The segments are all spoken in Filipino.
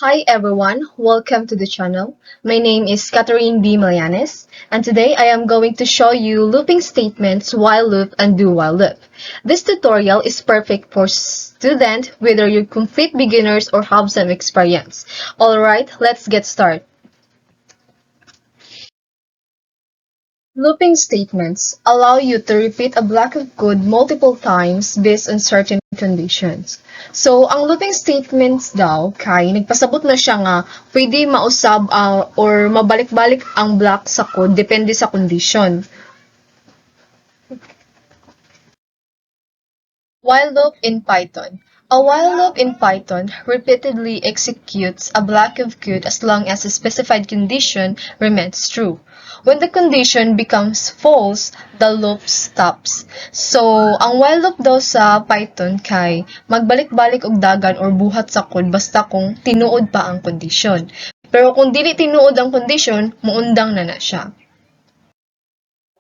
Hi everyone, welcome to the channel. My name is Catherine B. Milianes, and today I am going to show you looping statements, while loop, and do while loop. This tutorial is perfect for students whether you're complete beginners or have some experience. Alright, let's get started. Looping statements allow you to repeat a block of code multiple times based on certain conditions. So, ang looping statements daw, kay nagpasabot na siya nga pwede mausab or mabalik-balik ang block sa code depende sa condition. While loop in Python. A while loop in Python repeatedly executes a block of code as long as a specified condition remains true. When the condition becomes false, the loop stops. So, ang while loop daw sa Python kay magbalik-balik og dagan or buhat sa code basta kung tinuod pa ang condition. Pero kung dili tinuod ang condition, muundang na siya.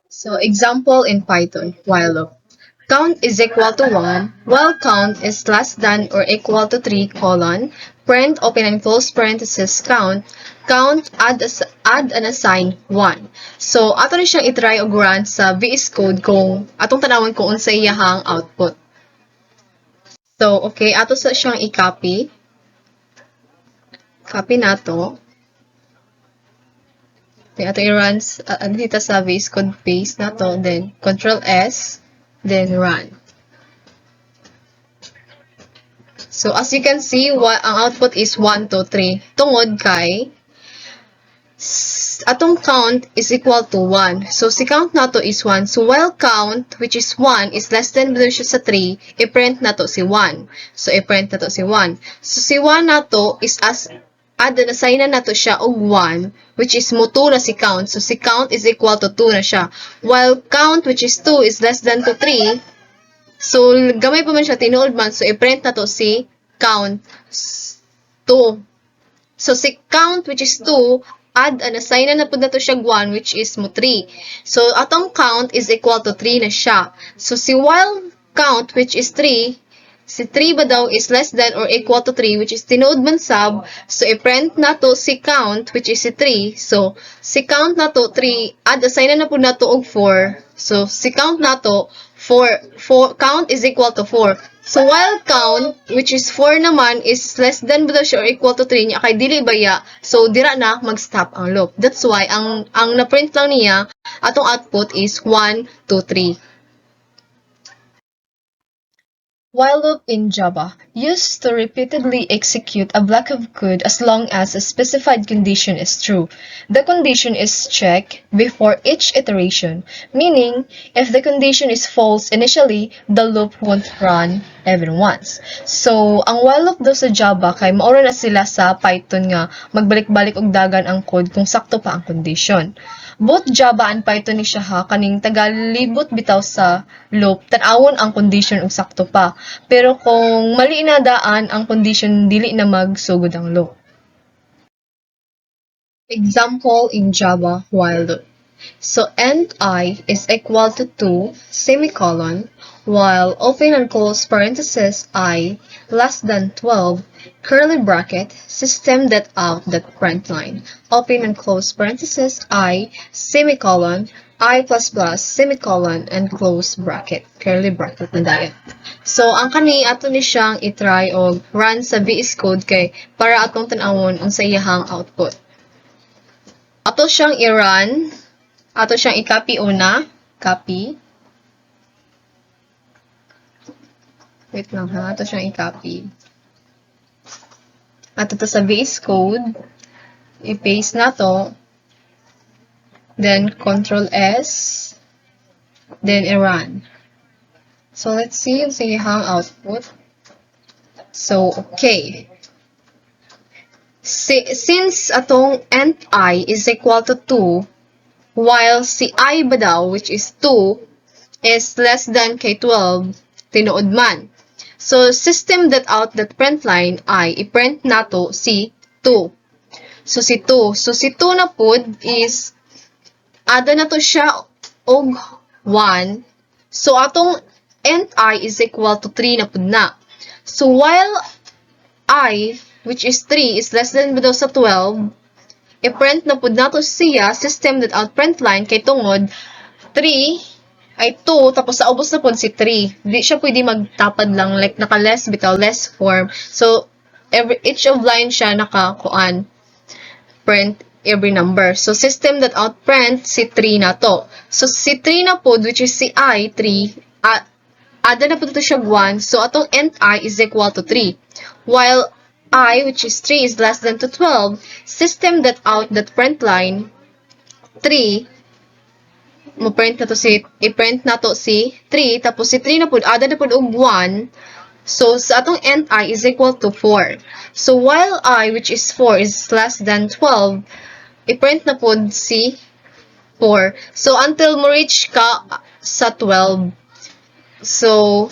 So, example in Python, while loop. Count is equal to 1, while count is less than or equal to 3, print open and close parenthesis count, add and assign 1. So, ato na siyang itry og run sa VS Code kung atong tanawon kung unsa iyahang output. So, okay, ato sa siyang i-copy. Copy nato. Then, ato i-run dito sa VS Code paste nato, then Control S. Then run. So, as you can see, ang output is 1, 2, 3. Tungod kay, atong count is equal to 1. So, si count nato is 1. So, while count, which is 1, is less than siya sa 3, i-print nato si 1. So, i-print nato si 1. So, si 1 nato is assign na nato siya og 1, which is mo 2 na si count. So, si count is equal to 2 na siya. While count, which is 2, is less than to 3, so, gamay pa man siya, tinuod man. So, i-print na to si count 2. So, si count, which is 2, add and assign na po na to siya 1, which is mo 3. So, atong count is equal to 3 na siya. So, si while count, which is 3, si 3 ba daw is less than or equal to 3, which is tinuod man sab. So, i-print na to si count, which is si 3. So, si count na to 3, add assign na po na to og 4. So, si count na to, 4 count is equal to 4. So, while count, which is 4 naman, is less than ba daw siya or equal to 3 niya, kay dili baya. So, dira na mag-stop ang loop. That's why, ang na-print lang niya, atong output is 1, 2, 3. While loop in Java, used to repeatedly execute a block of code as long as a specified condition is true. The condition is checked before each iteration, meaning if the condition is false initially, the loop won't run even once. So, ang while loop daw sa Java kay maura na sila sa Python nga magbalik-balik og dagan ang code kung sakto pa ang condition. Both Java and Python ni siya ha, kaning tagalibot bitaw sa loop, tan-awon ang condition ug sakto pa. Pero kung mali na daan ang condition, dili na magsugod ang loop. Example in Java while loop. So, end I is equal to 2, while open and close parenthesis I less than 12, curly bracket, system.out print line, open and close parenthesis I, I++, and close bracket, curly bracket na dayon. So, ang kani ato ni siyang itry og run sa VS Code kay para atong tan-awon unsa iyahang output. Ato siyang i-run. Ato siyang i-copy una. Copy. Wait lang ha. Ato siyang i-copy. Ato to sa VS Code. I-paste na to. Then, Control S. Then, i-run. So, let's see yung siyahang output. So, okay. Since atong end I is equal to 2, while si I ba daw, which is 2, is less than kay 12, tinuod man. So, system.out.print line I, i-print nato si 2. So, si 2. So, si 2 na pod is, ada na to siya og 1. So, atong end I is equal to 3 na pod na. So, while I which is 3, is less than below sa 12, i-print na pud nato siya system that out print line kay tungod 3 ay 2 tapos sa ubos na pud si 3. Di siya pwede magtapad lang like naka-less bitaw less form. So each of line siya naka-kuan print every number. So system that out print si 3 na to. So si 3 na pud which is si I 3 ada na pud to siya 1. So atong end I is equal to 3. While I, which is 3, is less than to 12, system that out that print line 3, mo print na to si, i-print na to si 3, tapos si 3 na pud ada na pud og 1, so sa atong end I is equal to 4. So while I, which is 4, is less than 12, i-print na pud si 4. So until mo reach ka sa 12. So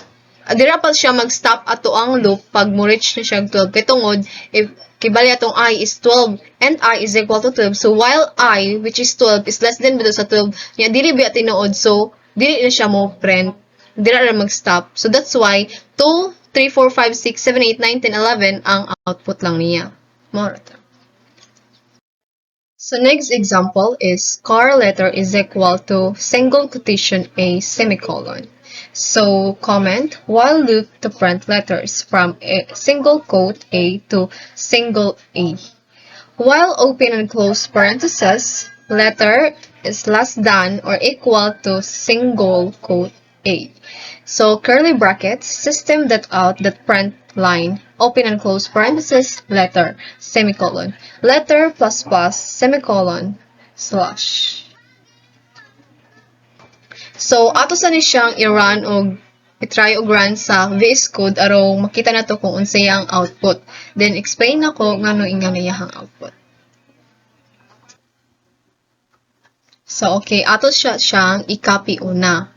dira pa siya mag-stop ato ang loop pag mo reach na siya 12. Kay tungod, if kibali atong I is 12 and I is equal to 12. So while I, which is 12, is less than below sa 12, niya dili biya tinuod. So dili na siya mo print. Dira na mag-stop. So that's why 2, 3, 4, 5, 6, 7, 8, 9, 10, 11 ang output lang niya. More. So next example is car letter is equal to single quotation A semicolon. So comment while loop to print letters from a single quote A to single A. While open and close parentheses, letter is less than or equal to single quote A. So curly brackets, system that out that print line, open and close parentheses, letter, semicolon, letter plus plus, semicolon, slash. So, ato sa ni siyang i-run o i-try og run sa VS Code aron makita na to kung unsay ang output. Then, explain ako ngano ingano iyang output. So, okay. Ato siyang i-copy una.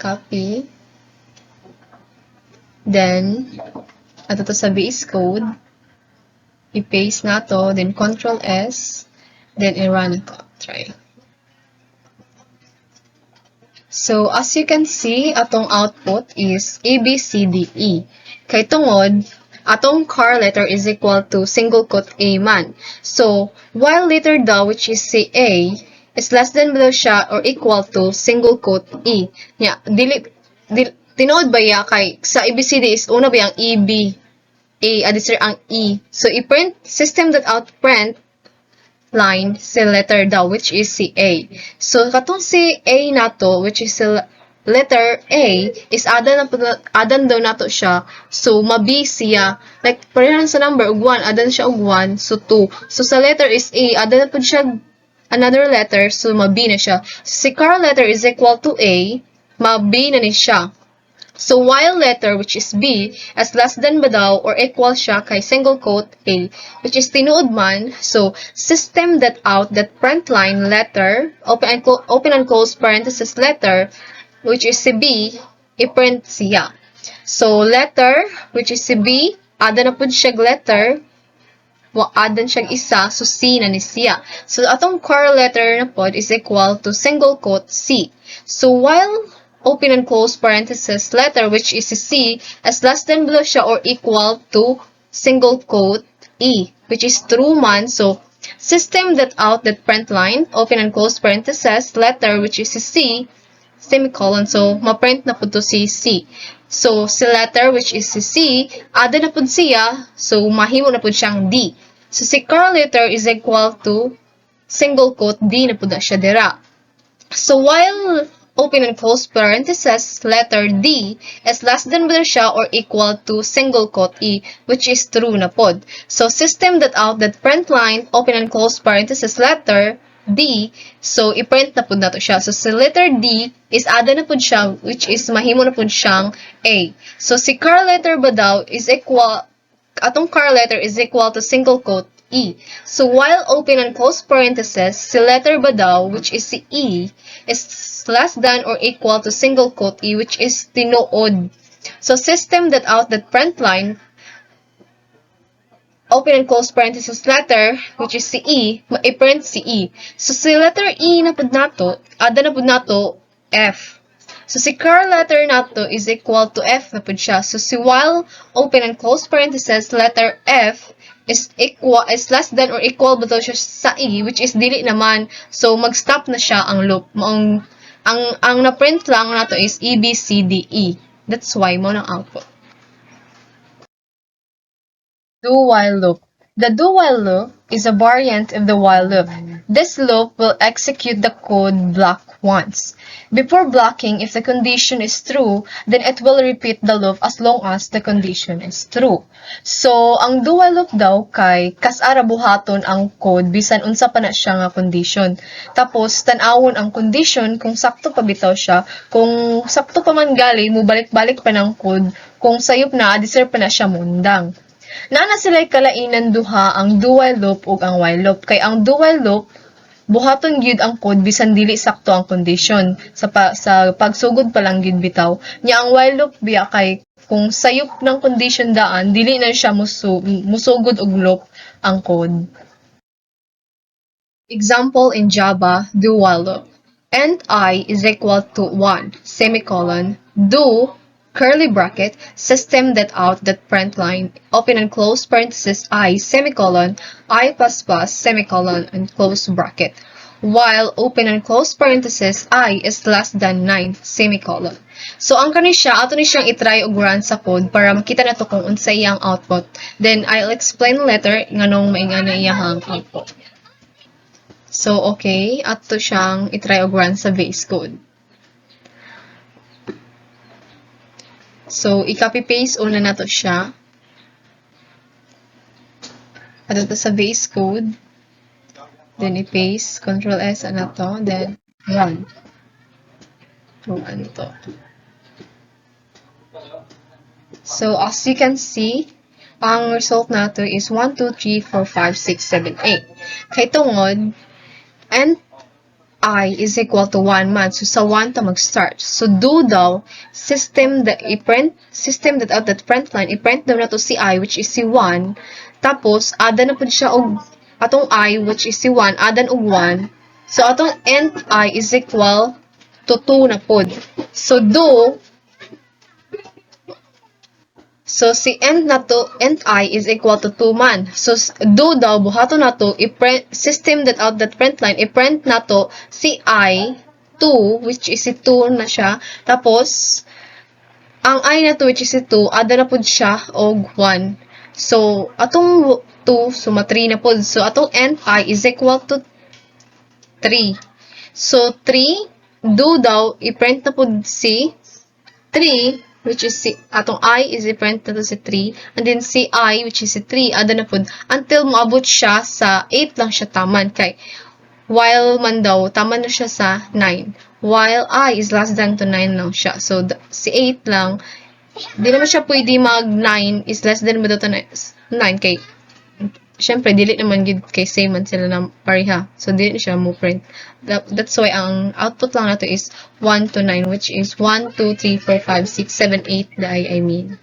Copy. Then, ato to sa VS Code. I-paste na to. Then, Ctrl S. Then, i-run ito. Try. So, as you can see, atong output is A, B, C, D, E. Kay tungod, atong car letter is equal to single quote A man. So, while letter daw, which is si A, is less than below siya or equal to single quote E. Tinuod ba ya kay sa ABCD is una ba yung E, B, A, adisir ang E. So, i-print system that out print line si letter daw which is si A. So katong si A nato which is si letter A is adan daw nato siya. So mabi siya like parehan sa number og 1 adan siya og 1 so 2. So sa letter is A adan na pud siya another letter so mabi na siya. Si car letter is equal to A mabi na ni siya. So, while letter, which is B, is less than ba daw or equal siya kay single quote A, which is tinuod man, so, system that out that print line letter, open and close parenthesis letter, which is si B, i-print siya. So, letter, which is si B, ada na pud siya letter, adan siya isa, so C na ni siya. So, atong car letter na pod is equal to single quote C. So, while open and close parenthesis letter which is C as less than below siya or equal to single quote E which is true man. So system that out that print line open and close parenthesis letter which is C semicolon. So ma-print na pud to si C. So si letter which is si C ada na pud siya so mahimo na pud siyang D. So si car letter is equal to single quote D na pud siya dira. So while open and close parenthesis, letter D is less than below siya or equal to single quote E, which is true na pod. So, system that out that print line, open and close parenthesis, letter D, so i-print na pod na to siya. So, si letter D is ada na pod siya, which is mahimo na pod siyang A. So, si car letter ba daw is equal, atong car letter is equal to single quote E. So, while open and close parenthesis, si letter ba daw, which is si E, is less than or equal to single quote E, which is tinuod. So, system that out that print line, open and close parenthesis letter, which is si E, ma-print si E. So, si letter E na pud nato, ada na pud nato F. So si curl letter nato is equal to F na pud siya. So si while open and close parenthesis letter F is less than or equal ba siya sa E, which is dili naman. So mag-stop na siya ang loop. Ang na-print lang nato is E, B, C, D, E. That's why mo ng output. Do-while loop. The do-while loop is a variant of the while loop. This loop will execute the code block once. Before blocking, if the condition is true, then it will repeat the loop as long as the condition is true. So, ang do-while loop daw kay kasara buhaton ang code bisan unsa pa na siya nga condition. Tapos tan-awon ang condition kung sakto pa bitaw siya, kung sakto pa man gali mo balik-balik pa ng code, kung sayop na deserve pa na siya mundang. Naana sila'y kalainan duha ang do-while loop ug ang while loop. Kay ang do-while loop, buhaton gyud ang code bisan dili sakto ang condition. Sa pagsugod pa lang gyud bitaw. Nya ang while loop biya kay kung sayop ng condition daan, dili na siya musugod og loop ang code. Example in Java, do-while loop. Int I is equal to 1, semicolon, do curly bracket, system that out that print line, open and close parenthesis I, semicolon, I++, semicolon, and close bracket. While open and close parenthesis I is less than 9, semicolon. So, ang kani siya, ato ni siyang itry og run sa code para makita na to kung unsa iyang output. Then, I'll explain later nganong mainga na iyang output. So, okay, ato siyang itry og run sa VS Code. So, i-copy-paste una na to siya. Ato to sa VS Code. Then, i-paste. Ctrl-S na to. Then, run. Run to. So, as you can see, ang result nato is 1, 2, 3, 4, 5, 6, 7, 8. Kay tungod, and I is equal to 1 man. So, sa 1 ta mag-start. So, do daw, system that out that print line, i-print daw na to si I, which is si 1. Tapos, ada na po siya og atong I, which is si 1, adan og 1. So, atong int I is equal to 2 na po. So, So, si int I is equal to 2 man. So, do daw, buhato na to, system that out that print line, i-print na to si I, 2, which is si 2 na siya. Tapos, ang I na to, which is si 2, ada na po siya, og 1. So, atong 2, so, 3 na po. So, atong int I is equal to 3. So, 3, do daw, i-print na po si 3, which is si atong I is i-print na to si 3, and then si I, which is si 3, ada na po until maabot siya sa 8 lang siya taman. Kay while man daw, taman na siya sa 9. While I is less than to 9 lang siya. So, si 8 lang, di naman siya pwede mag-9 is less than ba to 9. Kay syempre, dili naman gid kay same man sila na pareha. So, dili siya mo print. That's why ang output lang nato is 1 to 9, which is 1, 2, 3, 4, 5, 6, 7, 8, I mean.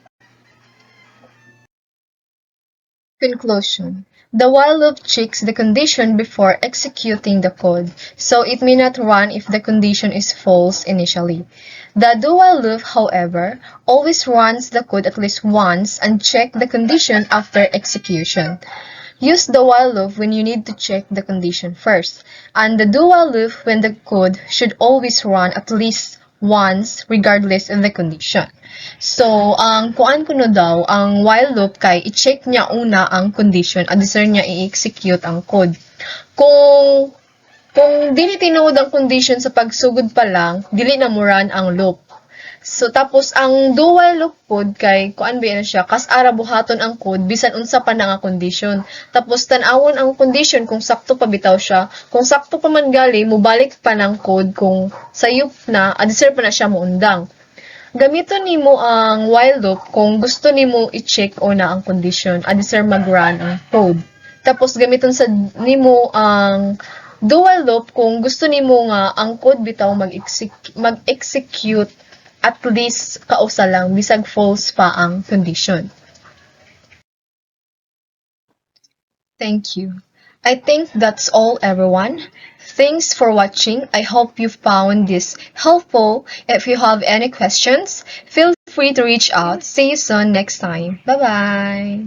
Conclusion. The while loop checks the condition before executing the code, so it may not run if the condition is false initially. The do-while loop, however, always runs the code at least once and checks the condition after execution. Use the while loop when you need to check the condition first, and the do-while loop when the code should always run at least once regardless of the condition. So, ang kuan kuno daw, ang while loop kay i-check niya una ang condition at deser niya i-execute ang code. Kung dili tinuod ang condition sa pagsugod pa lang, dili na mo run ang loop. So, tapos, ang do-while loop pod kay, kuan ba na siya, kas ara buhaton ang code, bisan unsa pa na nga condition. Tapos, tanawon ang condition kung sakto pa bitaw siya. Kung sakto pa man gali, mubalik pa ng code kung sayop na, adisir pa na siya muundang. Gamiton nimo ang while loop kung gusto nimo i-check una ang condition, adisir mag-run ang code. Tapos, gamiton sa nimo ang do-while loop kung gusto nimo nga ang code bitaw mag-execute at least kausa lang, bisag false pa ang condition. Thank you. I think that's all, everyone. Thanks for watching. I hope you found this helpful. If you have any questions, feel free to reach out. See you soon next time. Bye-bye.